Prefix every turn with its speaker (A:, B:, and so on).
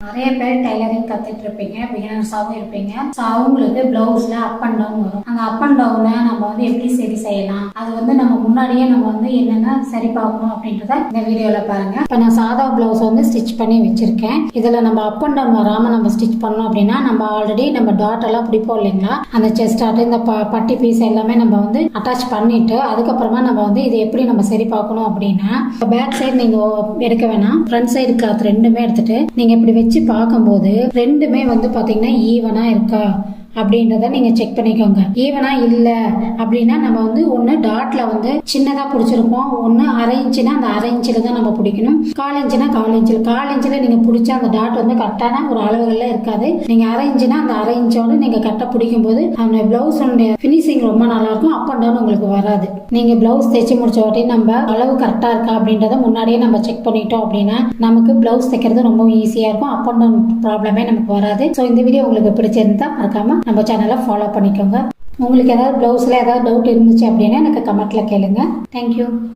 A: நிறைய பேர் டைலரிங் கத்துட்டு இருப்பீங்க, பிகினர்ஸாகவும் இருப்பீங்க. ஸோ அவங்களுக்கு பிளவுஸ்ல அப் அண்ட் டவுன் வரும். அந்த அப் அண்ட் டவுனை நம்ம வந்து எப்படி சரி செய்யலாம், அது வந்து நம்ம முன்னாடியே நம்ம வந்து என்னென்ன சரி பார்க்கணும் அப்படின்றத இந்த வீடியோல பாருங்க. இப்போ நான் சாதா பிளவுஸ் வந்து ஸ்டிச் பண்ணி வச்சிருக்கேன். இதுல நம்ம அப் அண்ட் டவுன் வராம நம்ம ஸ்டிச் பண்ணோம் அப்படின்னா நம்ம ஆல்ரெடி நம்ம டாட் எல்லாம் பிடிப்போம் இல்லைங்களா, அந்த செஸ்ட் ஆட் இந்த பட்டி பீஸ் எல்லாமே நம்ம வந்து அட்டாச் பண்ணிட்டு அதுக்கப்புறமா நம்ம வந்து இதை எப்படி நம்ம சரி பார்க்கணும் அப்படின்னா, பேக் சைடு நீங்க எடுக்க வேணாம், ஃப்ரண்ட் சைடு கிளாத் ரெண்டுமே எடுத்துட்டு நீங்க இப்படி வச்சு பார்க்கும்போது ரெண்டுமே வந்து பாத்தீங்கன்னா ஈவனா இருக்கா அப்படின்றத நீங்க செக் பண்ணிக்கோங்க. ஈவனா இல்ல அப்படின்னா நம்ம வந்து ஒண்ணு டாட்ல வந்து சின்னதா பிடிச்சிருப்போம், ஒண்ணு அரை இன்ச்சுனா அந்த அரை இன்ச்சில தான் நம்ம பிடிக்கணும், 1/4 இன்ச்சுனா 1/4 இன்ச்சில் நீங்க பிடிச்ச அந்த டாட் வந்து கரெக்டான ஒரு அளவுகள்ல இருக்காது. நீங்க அரை இன்ச்சுனா அந்த அரை இன்ச்சோட நீங்க கரெக்டா பிடிக்கும் போது அந்த பிளவுஸ் பினிஷிங் ரொம்ப நல்லா இருக்கும், அப் அண்ட் டவுன் உங்களுக்கு வராது. நீங்க பிளவுஸ் தைச்சு முடிச்ச வாட்டி நம்ம அளவு கரெக்டா இருக்கா அப்படின்றத முன்னாடியே நம்ம செக் பண்ணிட்டோம் அப்படின்னா நமக்கு பிளவுஸ் தைக்கிறது ரொம்ப ஈஸியா இருக்கும், அப் அண்ட் டவுன் ப்ராப்ளமே நமக்கு வராது. ஸோ இந்த வீடியோ உங்களுக்கு பிடிச்சிருந்தா மறக்காம நம்ம சேனலை ஃபாலோ பண்ணிக்கோங்க. உங்களுக்கு ஏதாவது பிளவுஸ்ல ஏதாவது டவுட் இருந்துச்சு அப்படின்னா எனக்கு கமெண்ட்ல கேளுங்க. தேங்க்யூ.